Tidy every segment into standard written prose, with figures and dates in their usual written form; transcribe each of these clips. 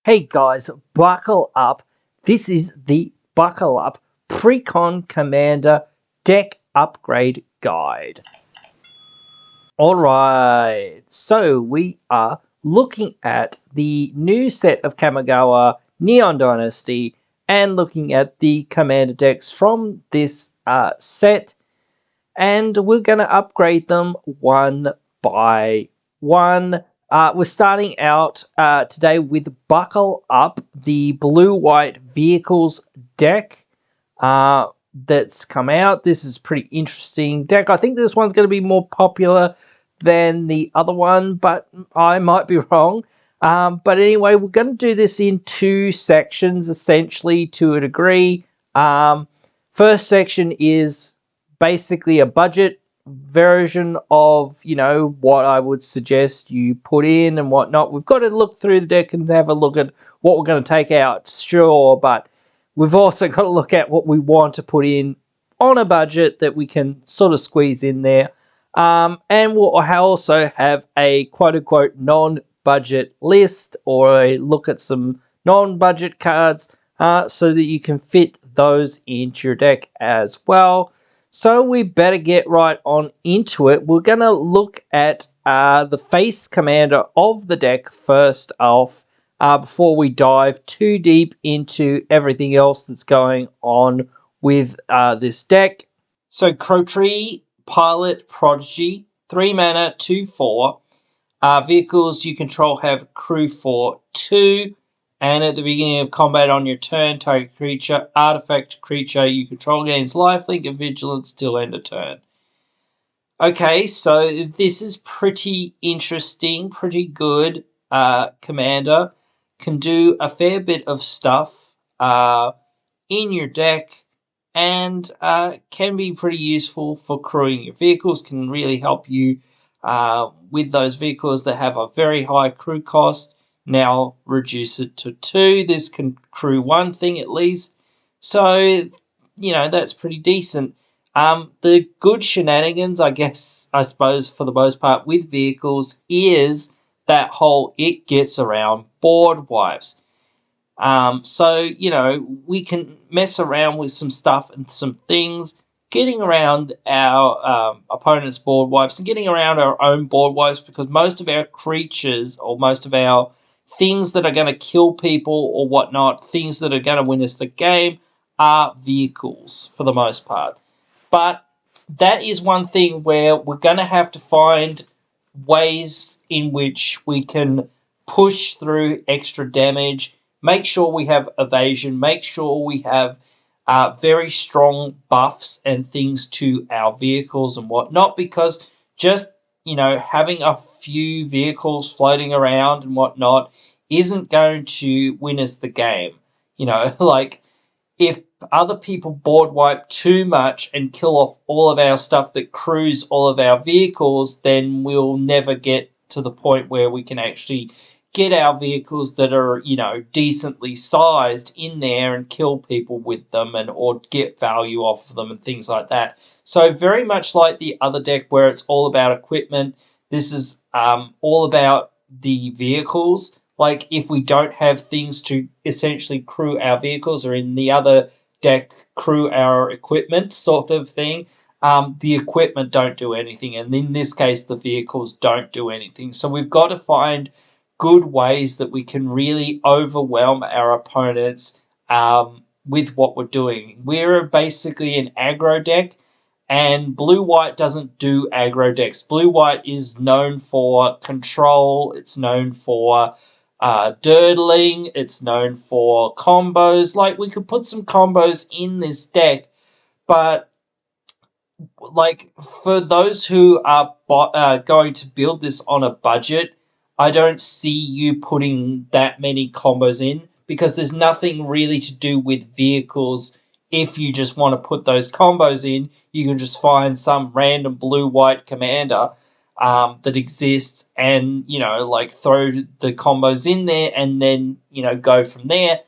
Hey guys, buckle up. This is the Buckle Up Precon Commander Deck Upgrade Guide. Alright, so we are looking at the new set of Kamigawa Neon Dynasty and looking at the Commander decks from this set, and we're going to upgrade them one by one. We're starting out today with Buckle Up, the blue-white vehicles deck that's come out. This is pretty interesting deck. I think this one's going to be more popular than the other one, but I might be wrong. But anyway, we're going to do this in two sections, essentially, to a degree. First section is basically a budget version of, what I would suggest you put in and whatnot. We've got to look through the deck and have a look at what we're going to take out, sure, but we've also got to look at what we want to put in on a budget that we can sort of squeeze in there. And we'll also have a quote-unquote non-budget list, or a look at some non-budget cards so that you can fit those into your deck as well. So we better get right on into it. We're going to look at the face commander of the deck first off, before we dive too deep into everything else that's going on with this deck. So Crotri, Pilot, Prodigy, 3 mana, 2/4. Vehicles you control have crew for 2. And at the beginning of combat on your turn, target creature, artifact creature you control gains lifelink and vigilance till end of turn. Okay, so this is pretty interesting, pretty good. Commander can do a fair bit of stuff in your deck, and can be pretty useful for crewing. Your vehicles can really help you with those vehicles that have a very high crew cost. Now reduce it to 2. This can crew one thing at least. So, that's pretty decent. The good shenanigans, I suppose, for the most part, with vehicles is that whole it gets around board wipes. So, we can mess around with some stuff and some things, getting around our opponent's board wipes and getting around our own board wipes, because most of our creatures, or most of our things that are going to kill people or whatnot, things that are going to win us the game, are vehicles for the most part. But that is one thing where we're going to have to find ways in which we can push through extra damage, make sure we have evasion, make sure we have very strong buffs and things to our vehicles and whatnot, because just, having a few vehicles floating around and whatnot isn't going to win us the game. Like, if other people board wipe too much and kill off all of our stuff that crews all of our vehicles, then we'll never get to the point where we can actually get our vehicles that are, decently sized in there and kill people with them, or get value off of them and things like that. So very much like the other deck where it's all about equipment, this is all about the vehicles. Like, if we don't have things to essentially crew our vehicles, or in the other deck, crew our equipment sort of thing, the equipment don't do anything. And in this case, the vehicles don't do anything. So we've got to find good ways that we can really overwhelm our opponents with what we're doing. We're basically an aggro deck, and blue-white doesn't do aggro decks. Blue-white is known for control. It's known for dirtling. It's known for combos. Like, we could put some combos in this deck, but like, for those who are going to build this on a budget, I don't see you putting that many combos in, because there's nothing really to do with vehicles. If you just want to put those combos in, you can just find some random blue-white commander that exists and, throw the combos in there and then, go from there.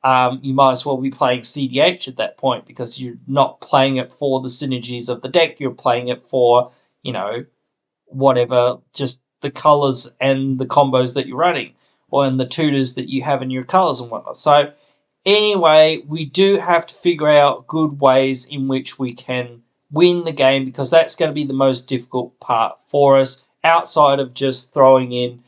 You might as well be playing CDH at that point, because you're not playing it for the synergies of the deck. You're playing it for, whatever, just the colors and the combos that you're running. or in the tutors that you have in your colours and whatnot. So anyway, we do have to figure out good ways in which we can win the game, because that's going to be the most difficult part for us, outside of just throwing in,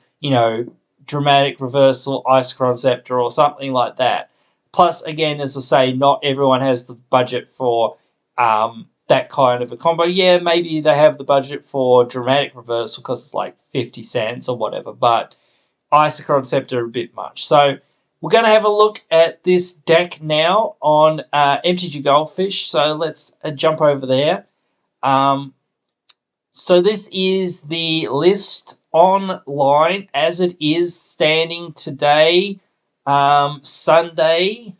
dramatic reversal, Isochron Scepter, or something like that. Plus, again, as I say, not everyone has the budget for that kind of a combo. Yeah, maybe they have the budget for dramatic reversal because it's like 50 cents or whatever, but Isochron Scepter a bit much. So we're going to have a look at this deck now on MTG Goldfish. So let's jump over there. So this is the list online as it is standing today, Sunday,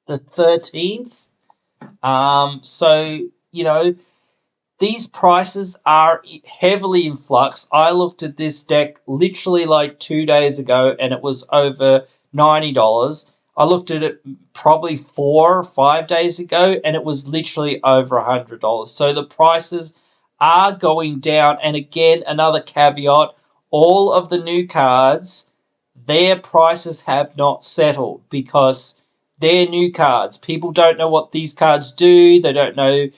the 13th. These prices are heavily in flux. I looked at this deck literally like 2 days ago and it was over $90. I looked at it probably 4 or 5 days ago and it was literally over $100. So the prices are going down. And again, another caveat, all of the new cards, their prices have not settled because they're new cards. People don't know what these cards do. They don't know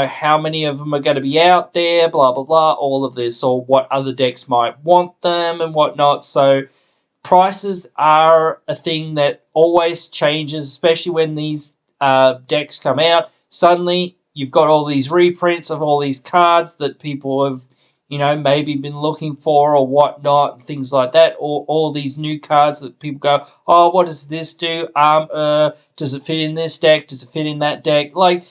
how many of them are going to be out there, blah, blah, blah, all of this, or what other decks might want them and whatnot. So prices are a thing that always changes, especially when these decks come out. Suddenly, you've got all these reprints of all these cards that people have, maybe been looking for or whatnot, and things like that, or all these new cards that people go, oh, what does this do? Does it fit in this deck? Does it fit in that deck? Like,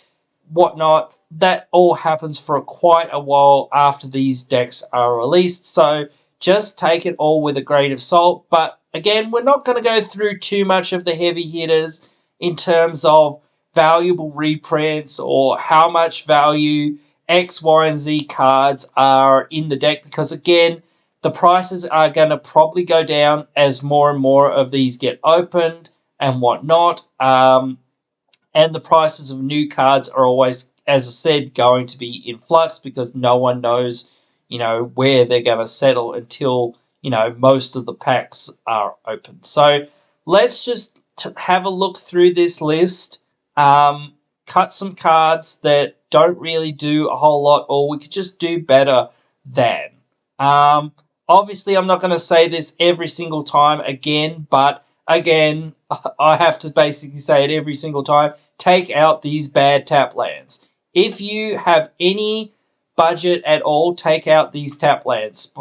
whatnot. That all happens for quite a while after these decks are released, so just take it all with a grain of salt. But again, we're not going to go through too much of the heavy hitters in terms of valuable reprints or how much value X, Y, and Z cards are in the deck, because again, the prices are going to probably go down as more and more of these get opened and whatnot. And the prices of new cards are always, as I said, going to be in flux because no one knows, where they're going to settle until, most of the packs are open. So let's just have a look through this list, cut some cards that don't really do a whole lot, or we could just do better than. Obviously, I'm not going to say this every single time again, but again, I have to basically say it every single time. Take out these bad tap lands. If you have any budget at all, take out these tap lands.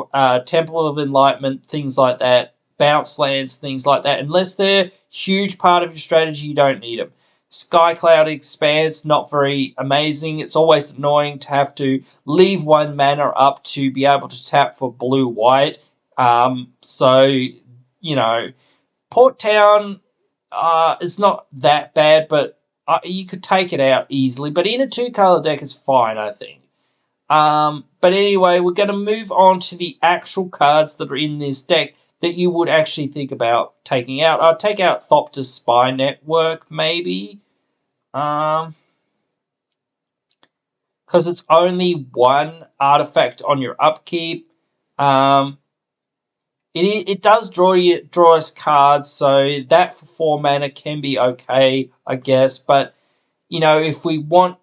Temple of Enlightenment, things like that. Bounce lands, things like that. Unless they're a huge part of your strategy, you don't need them. Skycloud Expanse, not very amazing. It's always annoying to have to leave one mana up to be able to tap for blue-white. Port Town is not that bad, but you could take it out easily. But in a 2-color deck, it's fine, I think. But anyway, we're going to move on to the actual cards that are in this deck that you would actually think about taking out. I'd take out Thopter Spy Network, maybe. Because it's only one artifact on your upkeep. It does draw us cards, so that for 4 mana can be okay, I guess. But if we want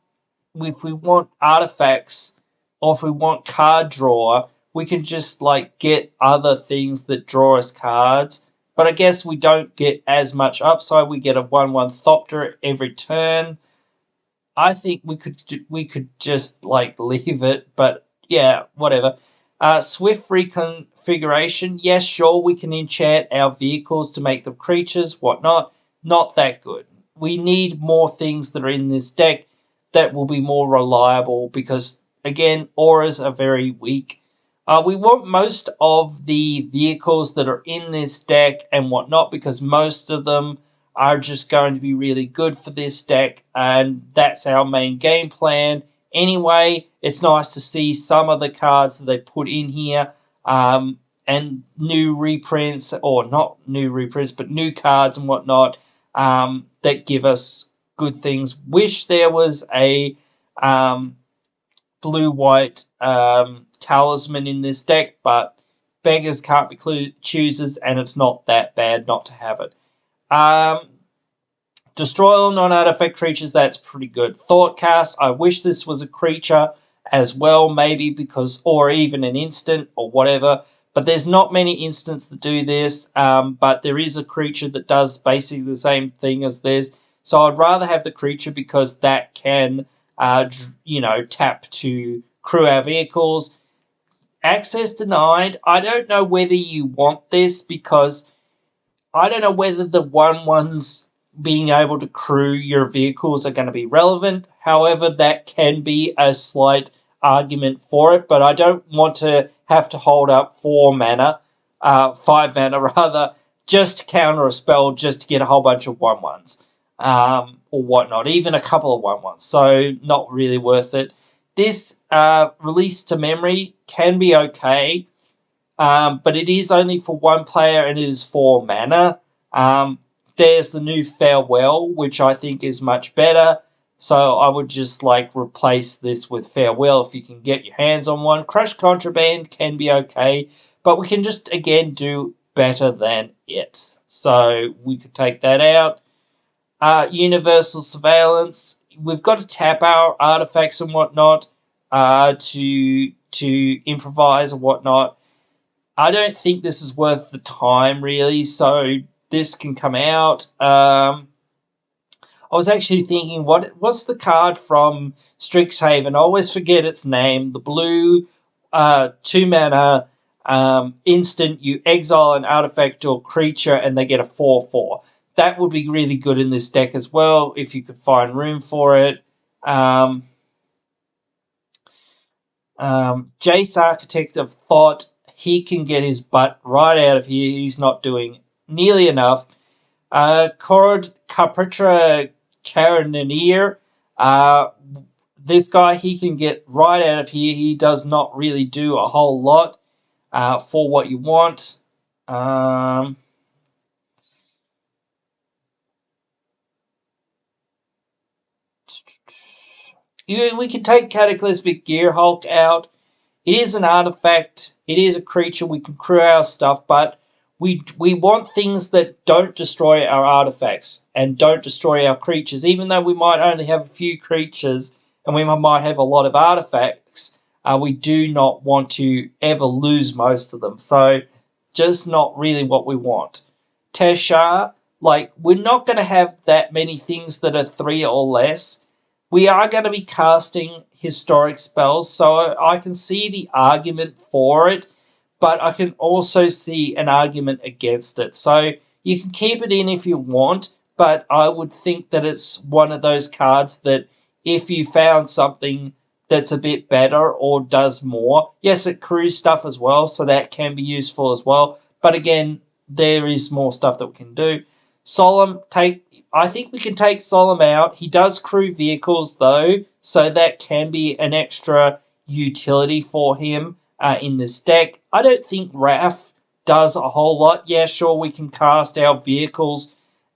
artifacts, or if we want card draw, we can just get other things that draw us cards. But I guess we don't get as much upside. We get a 1/1 Thopter every turn. I think we could just leave it, but yeah, whatever. Swift reconfiguration. Yes, sure, we can enchant our vehicles to make them creatures, whatnot. Not that good. We need more things that are in this deck that will be more reliable because, again, auras are very weak. We want most of the vehicles that are in this deck and whatnot because most of them are just going to be really good for this deck, and that's our main game plan. Anyway, it's nice to see some of the cards that they put in here, and new reprints, or not new reprints, but new cards and whatnot, that give us good things. Wish there was a blue-white talisman in this deck, but beggars can't be choosers, and it's not that bad not to have it. Destroy all non-artifact creatures, that's pretty good. Thoughtcast, I wish this was a creature as well, maybe because, or even an instant or whatever, but there's not many instants that do this, but there is a creature that does basically the same thing as this, so I'd rather have the creature because that can, tap to crew our vehicles. Access denied, I don't know whether you want this because I don't know whether the 1/1s being able to crew your vehicles are going to be relevant. However, that can be a slight argument for it, but I don't want to have to hold up 5 mana rather, just to counter a spell just to get a whole bunch of 1/1s or whatnot, even a couple of 1/1s. So not really worth it. This release to memory can be okay, but it is only for 1 player and it is 4 mana. There's the new Farewell, which I think is much better. So I would just replace this with Farewell if you can get your hands on one. Crush Contraband can be okay, but we can just again do better than it. So we could take that out. Universal Surveillance. We've got to tap our artifacts and whatnot to improvise and whatnot. I don't think this is worth the time, really, so this can come out. I was actually thinking, what's the card from Strixhaven? I always forget its name. The blue 2 mana instant, you exile an artifact or creature and they get a 4/4. That would be really good in this deck as well, if you could find room for it. Jace, Architect of Thought, he can get his butt right out of here. He's not doing nearly enough. Carpitra Caranier, this guy, he can get right out of here. He does not really do a whole lot for what you want. We can take Cataclysmic Gearhulk out. It is an artifact. It is a creature. We can crew our stuff, but we want things that don't destroy our artifacts and don't destroy our creatures. Even though we might only have a few creatures and we might have a lot of artifacts, we do not want to ever lose most of them. So just not really what we want. Teshar, we're not going to have that many things that are 3 or less. We are going to be casting historic spells, so I can see the argument for it, but I can also see an argument against it. So you can keep it in if you want, but I would think that it's one of those cards that if you found something that's a bit better or does more, yes, it crews stuff as well, so that can be useful as well. But again, there is more stuff that we can do. Solemn, I think we can take Solemn out. He does crew vehicles, though, so that can be an extra utility for him in this deck. I don't think Wrath does a whole lot. Yeah, sure, we can cast our vehicles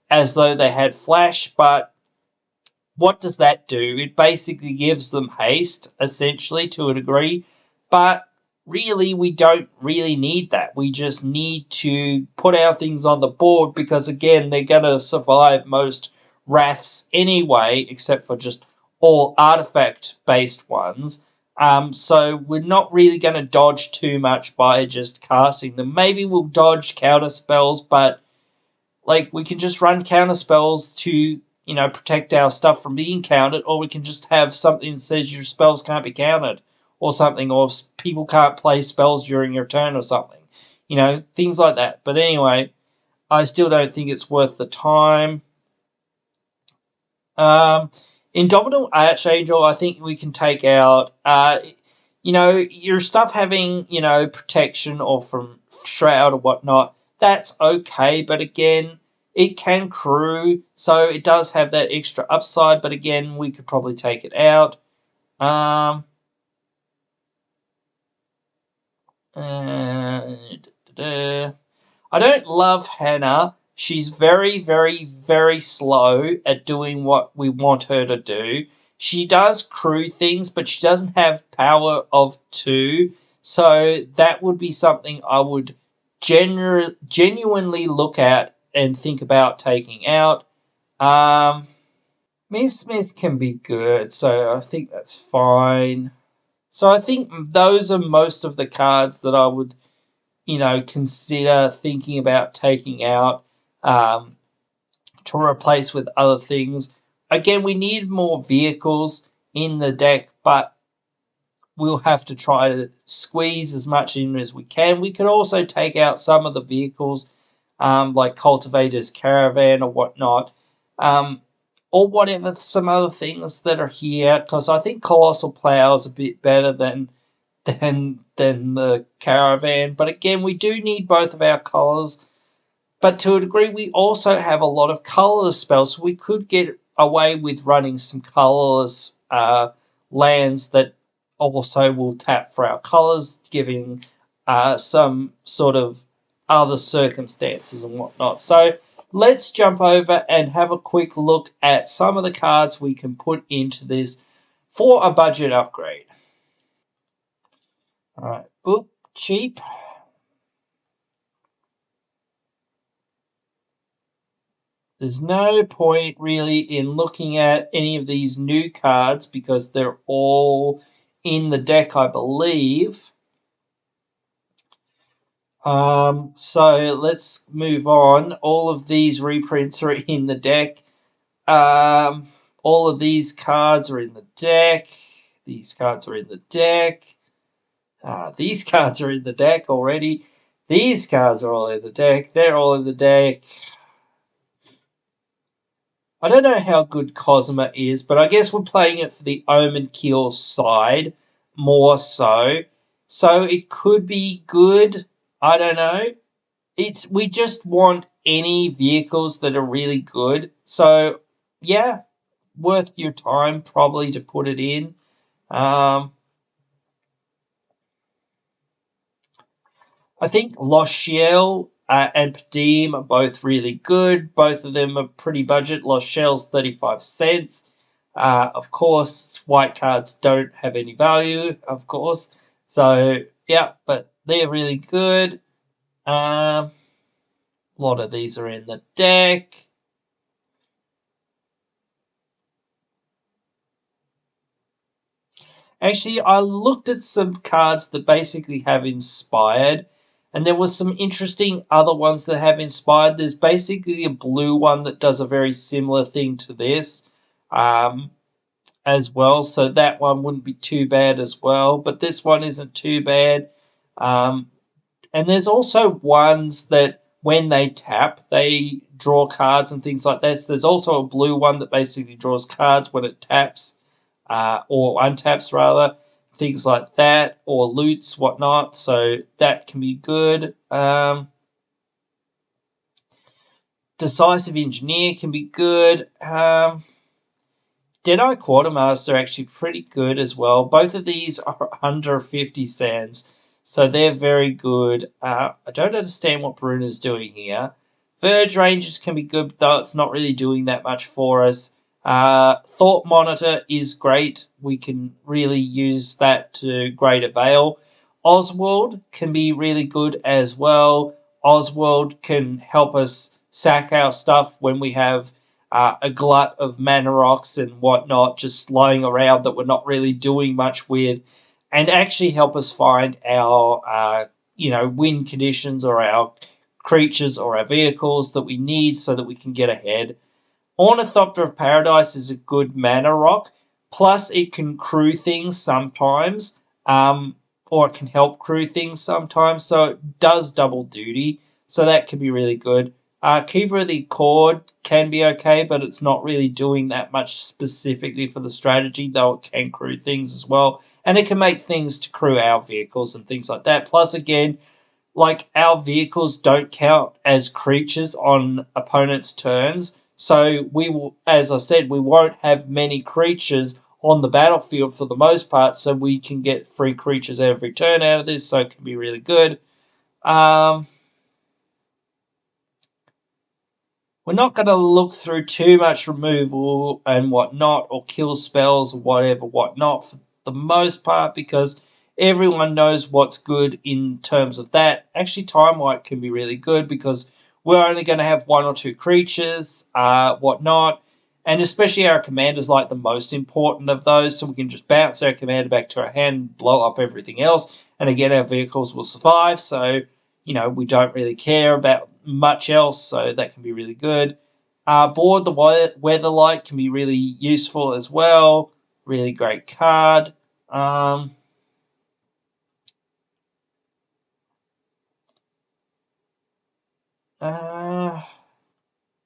as though they had flash, but what does that do? It basically gives them haste, essentially, to a degree, but really, we don't really need that. We just need to put our things on the board because, again, they're going to survive most Wraths anyway, except for just all artifact-based ones. So we're not really going to dodge too much by just casting them. Maybe we'll dodge counter spells, but we can just run counter spells to protect our stuff from being countered, or we can just have something that says your spells can't be countered or something, or people can't play spells during your turn or something. Things like that. But anyway, I still don't think it's worth the time. Indomitable Archangel, I think we can take out. Your stuff having, protection or from Shroud or whatnot, that's okay. But again, it can crew, so it does have that extra upside. But again, we could probably take it out. I don't love Hannah. She's very, very, very slow at doing what we want her to do. She does crew things, but she doesn't have power of 2. So that would be something I would genuinely look at and think about taking out. Miss Smith can be good, so I think that's fine. So I think those are most of the cards that I would, consider thinking about taking out to replace with other things. Again, we need more vehicles in the deck, but we'll have to try to squeeze as much in as we can. We could also take out some of the vehicles, like Cultivator's Caravan or whatnot, or whatever, some other things that are here, because I think Colossal Plow is a bit better than the Caravan. But again, we do need both of our colours. But to a degree, we also have a lot of colourless spells, so we could get away with running some colourless lands that also will tap for our colours, giving some sort of other circumstances and whatnot. So let's jump over and have a quick look at some of the cards we can put into this for a budget upgrade. All right, boop, cheap. There's no point really in looking at any of these new cards because they're all in the deck, I believe. So let's move on. All of these reprints are in the deck. All of these cards are in the deck. These cards are in the deck. These cards are in the deck already. These cards are all in the deck. They're all in the deck. I don't know how good Cosma is, but I guess we're playing it for the Omen Kill side more so. So it could be good. I don't know. We just want any vehicles that are really good. So yeah, worth your time probably to put it in. I think Lost Shell and Padim are both really good. Both of them are pretty budget. Lost Shell's 35 cents. Of course, white cards don't have any value, of course. So, yeah, but they're really good. A lot of these are in the deck. Actually, I looked at some cards that basically have inspired, and there was some interesting other ones that have inspired. There's basically a blue one that does a very similar thing to this, as well, so that one wouldn't be too bad as well. But this one isn't too bad. And there's also ones that when they tap, they draw cards and things like that. So there's also a blue one that basically draws cards when it taps, or untaps rather, things like that, or loots, whatnot. So that can be good. Decisive Engineer can be good. Deadeye Quartermaster are actually pretty good as well. Both of these are under 50 cents, so they're very good. I don't understand what Bruno's doing here. Verge Rangers can be good, though it's not really doing that much for us. Thought Monitor is great. We can really use that to great avail. Oswald can be really good as well. Oswald can help us sack our stuff when we have a glut of mana rocks and whatnot just lying around that we're not really doing much with, and actually help us find our, win conditions or our creatures or our vehicles that we need so that we can get ahead. Ornithopter of Paradise is a good mana rock, plus it can crew things sometimes, or it can help crew things sometimes, so it does double duty, so that can be really good. Keeper of the Accord can be okay, but it's not really doing that much specifically for the strategy, though it can crew things as well. And it can make things to crew our vehicles and things like that. Plus, again, like our vehicles don't count as creatures on opponents' turns. So we will, as I said, we won't have many creatures on the battlefield for the most part, so we can get free creatures every turn out of this, so it can be really good. We're not going to look through too much removal and whatnot, or kill spells or whatever, whatnot, for the most part, because everyone knows what's good in terms of that. Actually, Time White can be really good because we're only going to have one or two creatures, whatnot. And especially our commander's like the most important of those, so we can just bounce our commander back to our hand, blow up everything else, and again, our vehicles will survive. So, we don't really care about much else, so that can be really good. Board the Weatherlight can be really useful as well. Really great card. Uh,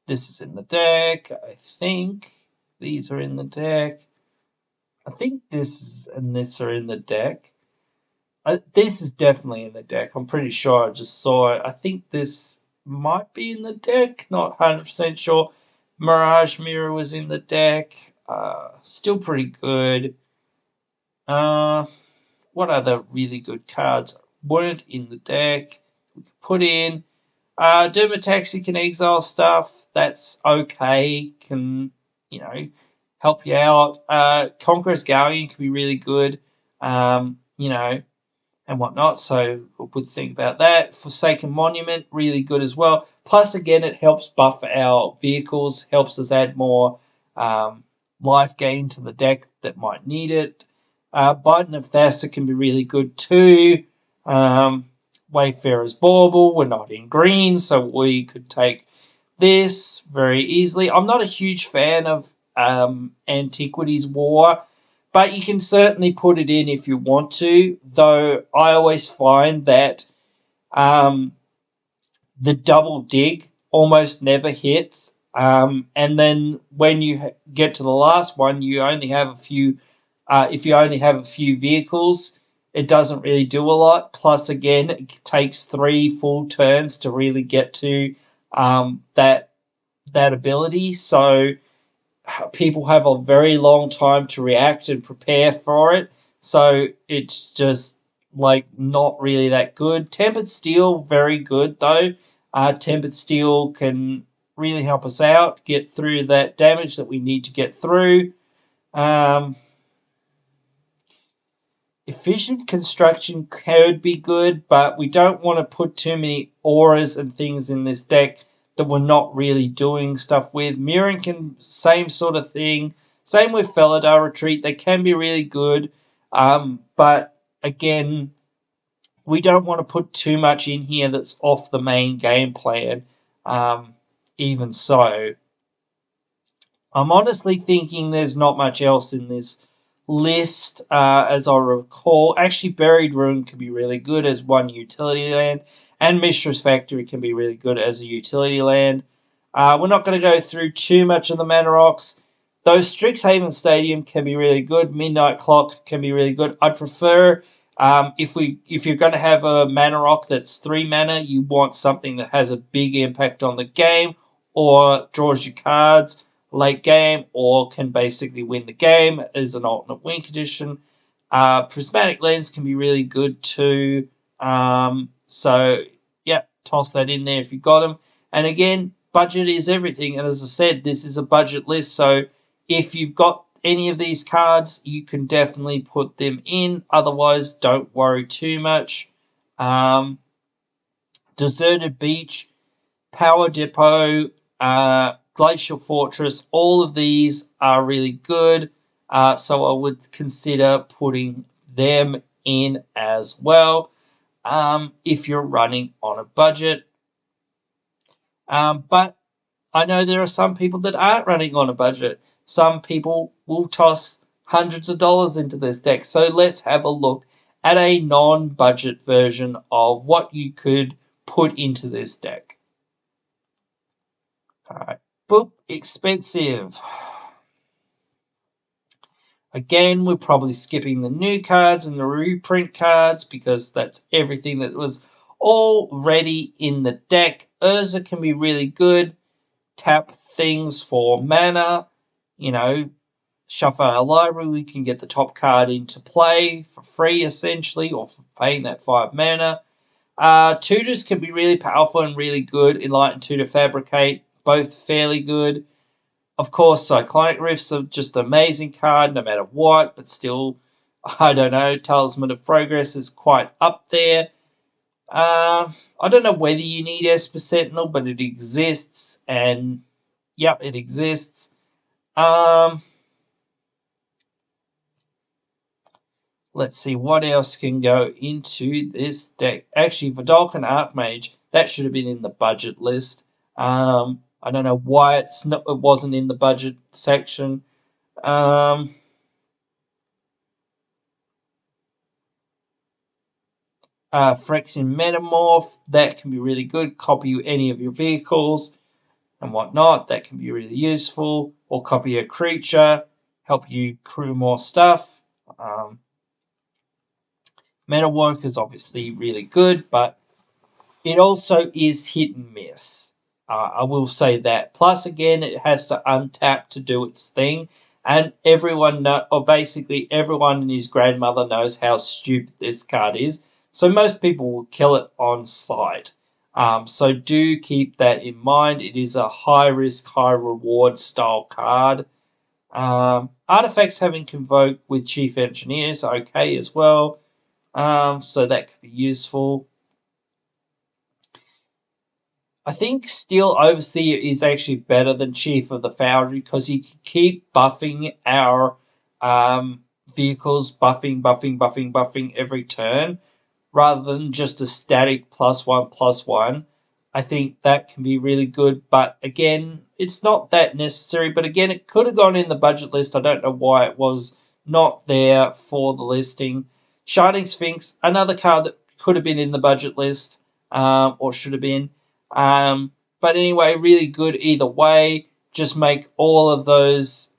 this is in the deck. I think these are in the deck. I think this and this are in the deck. This is definitely in the deck. I'm pretty sure I just saw it. I think this might be in the deck. Not 100% sure. Mirage Mirror was in the deck. Still pretty good. What other really good cards weren't in the deck? We could put in Dermataxi can exile stuff. That's okay. Can, help you out. Conqueror's Galleon can be really good. And whatnot. So we would think about that. Forsaken Monument, really good as well. Plus, again, it helps buff our vehicles, helps us add more life gain to the deck that might need it. Biden of Thassa can be really good too. Wayfarer's Bauble, we're not in green, so we could take this very easily. I'm not a huge fan of Antiquities War, but you can certainly put it in if you want to, though I always find that the double dig almost never hits. And then when you get to the last one, you only have a few. If you only have a few vehicles, it doesn't really do a lot. Plus, again, it takes 3 full turns to really get to that ability. So people have a very long time to react and prepare for it. So it's just like not really that good. Tempered Steel, very good though. Tempered Steel can really help us out, get through that damage that we need to get through. Efficient Construction could be good, but we don't want to put too many auras and things in this deck that we're not really doing stuff with. Mirroring can, same sort of thing. Same with Felidar Retreat. They can be really good, but again, we don't want to put too much in here that's off the main game plan. Even so, I'm honestly thinking there's not much else in this list, as I recall. Actually, Buried Ruin can be really good as one utility land, and Mistress Factory can be really good as a utility land. We're not going to go through too much of the mana rocks. Those Strixhaven Stadium can be really good. Midnight Clock can be really good. I'd prefer, if you're going to have a mana rock that's 3 mana, you want something that has a big impact on the game or draws you cards late game or can basically win the game as an alternate win condition. Prismatic Lens can be really good too. So, yeah, toss that in there if you've got them. And again, budget is everything. And as I said, this is a budget list. So if you've got any of these cards, you can definitely put them in. Otherwise, don't worry too much. Deserted Beach, Power Depot, Glacial Fortress, all of these are really good. So I would consider putting them in as well if you're running on a budget. But I know there are some people that aren't running on a budget. Some people will toss hundreds of dollars into this deck. So let's have a look at a non-budget version of what you could put into this deck. Alright, boop, expensive. Again, we're probably skipping the new cards and the reprint cards because that's everything that was already in the deck. Urza can be really good. Tap things for mana. Shuffle our library. We can get the top card into play for free, essentially, or for paying that 5 mana. Tutors can be really powerful and really good. Enlightened Tutor, Fabricate, both fairly good. Of course, Cyclonic Rifts are just an amazing card, no matter what, but still I don't know, Talisman of Progress is quite up there. I don't know whether you need Esper Sentinel, but it exists, and yep, it exists. Let's see what else can go into this deck. Actually, Vidalcan Archmage, that should have been in the budget list. I don't know why it wasn't in the budget section. Phyrexian Metamorph, that can be really good. Copy any of your vehicles and whatnot. That can be really useful. Or copy a creature, help you crew more stuff. Metalwork is obviously really good, but it also is hit and miss. I will say that. Plus, again, it has to untap to do its thing, and or basically everyone and his grandmother knows how stupid this card is. So most people will kill it on sight. So do keep that in mind. It is a high risk, high reward style card. Artifacts having Convoke with Chief Engineers okay as well. So that could be useful. I think Steel Overseer is actually better than Chief of the Foundry because he can keep buffing our vehicles, buffing every turn, rather than just a static +1/+1. I think that can be really good, but again, it's not that necessary. But again, it could have gone in the budget list. I don't know why it was not there for the listing. Shining Sphinx, another card that could have been in the budget list, or should have been. But anyway, really good either way. Just make all of those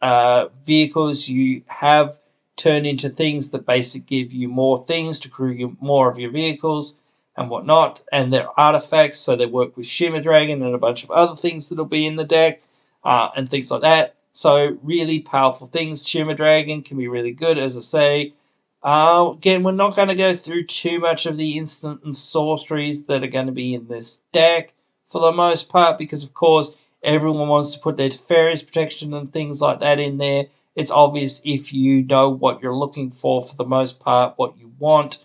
vehicles you have turn into things that basically give you more things to crew more of your vehicles and whatnot. And they're artifacts, so they work with Shimmer Dragon and a bunch of other things that'll be in the deck and things like that. So really powerful things. Shimmer Dragon can be really good, as I say. Again, we're not going to go through too much of the instant and sorceries that are going to be in this deck for the most part, because of course everyone wants to put their Teferi's protection and things like that in there. It's obvious if you know what you're looking for the most part, what you want.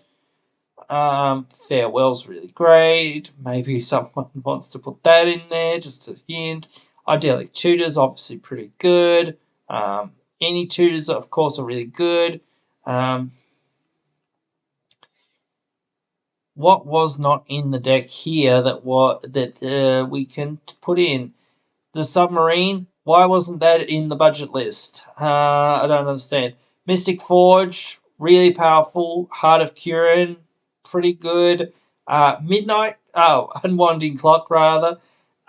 Farewell's really great. Maybe someone wants to put that in there, just a hint. Idyllic Tutors, obviously pretty good. Any tutors, of course, are really good. What was not in the deck here that we can put in? The submarine, why wasn't that in the budget list? I don't understand. Mystic Forge, really powerful. Heart of Kirin, pretty good. Unwinding Clock, rather.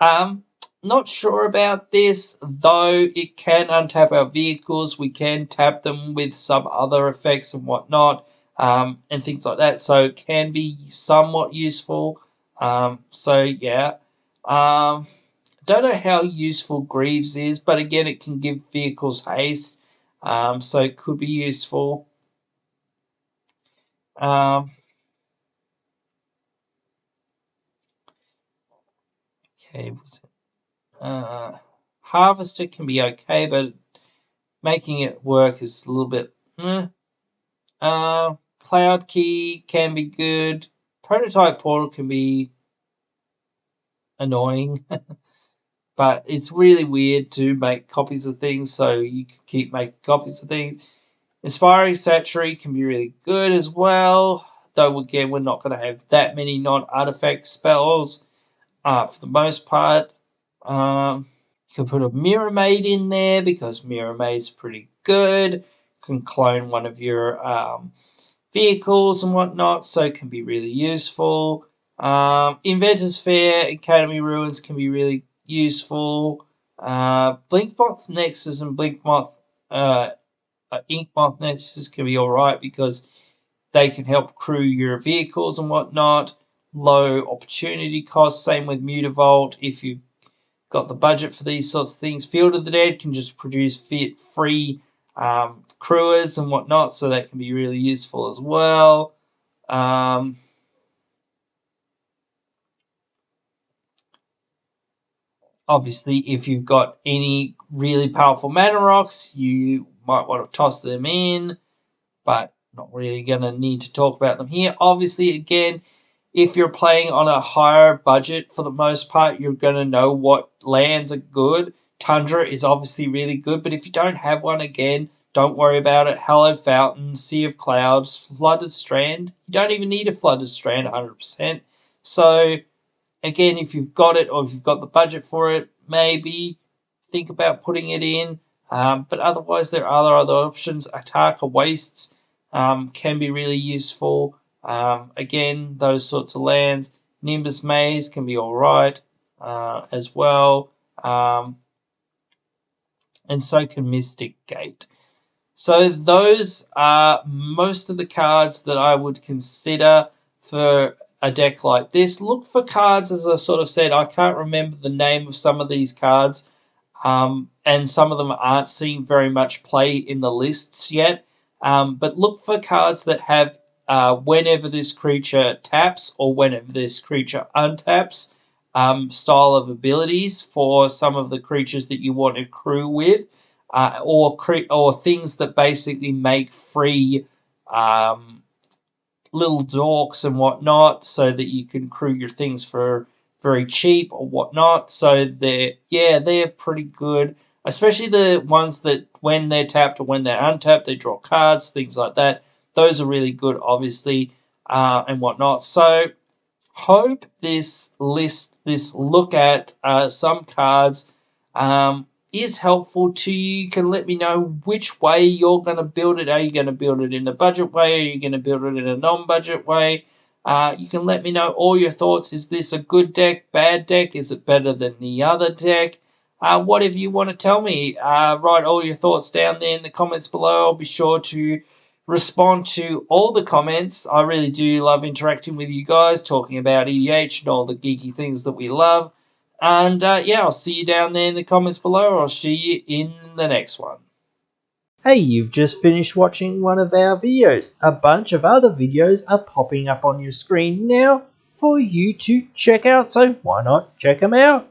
Not sure about this, though it can untap our vehicles. We can tap them with some other effects and whatnot, and things like that. So it can be somewhat useful. So yeah. Don't know how useful Greaves is, but again, it can give vehicles haste, so it could be useful. Okay, Harvester can be okay, but making it work is a little bit. Cloud Key can be good. Prototype Portal can be annoying. But it's really weird to make copies of things, so you can keep making copies of things. Inspiring Saturate can be really good as well, though again, we're not going to have that many non-artifact spells for the most part. You can put a Mirror Maid in there because Mirror Maid's pretty good. You can clone one of your vehicles and whatnot, so it can be really useful. Inventors Fair, Academy Ruins can be really useful. Blinkmoth Nexus and Blinkmoth Inkmoth Nexus can be alright because they can help crew your vehicles and whatnot. Low opportunity cost, same with Mutavault. If you've got the budget for these sorts of things, Field of the Dead can just produce free crewers and whatnot, so that can be really useful as well. Obviously, if you've got any really powerful mana rocks, you might want to toss them in. But not really going to need to talk about them here. Obviously, again, if you're playing on a higher budget, for the most part, you're going to know what lands are good. Tundra is obviously really good, but if you don't have one, again, don't worry about it. Hallowed Fountain, Sea of Clouds, Flooded Strand. You don't even need a Flooded Strand 100%. So, again, if you've got it or if you've got the budget for it, maybe think about putting it in. But otherwise, there are other options. Ataka Wastes can be really useful. Again, those sorts of lands. Nimbus Maze can be all right as well. And so can Mystic Gate. So those are most of the cards that I would consider for a deck like this. Look for cards, as I sort of said, I can't remember the name of some of these cards, and some of them aren't seeing very much play in the lists yet. But look for cards that have whenever this creature taps or whenever this creature untaps style of abilities for some of the creatures that you want to crew with. Or things that basically make free little dorks and whatnot, so that you can crew your things for very cheap or whatnot. So they're pretty good, especially the ones that when they're tapped or when they're untapped, they draw cards, things like that. Those are really good, obviously, and whatnot. So hope this look at some cards is helpful to you. You can let me know which way you're going to build it. Are you going to build it in a budget way? Are you going to build it in a non-budget way? You can let me know all your thoughts. Is this a good deck, bad deck? Is it better than the other deck? Whatever you want to tell me, write all your thoughts down there in the comments below. I'll be sure to respond to all the comments. I really do love interacting with you guys, talking about EDH and all the geeky things that we love. And I'll see you down there in the comments below, or I'll see you in the next one. Hey, you've just finished watching one of our videos. A bunch of other videos are popping up on your screen now for you to check out, so why not check them out?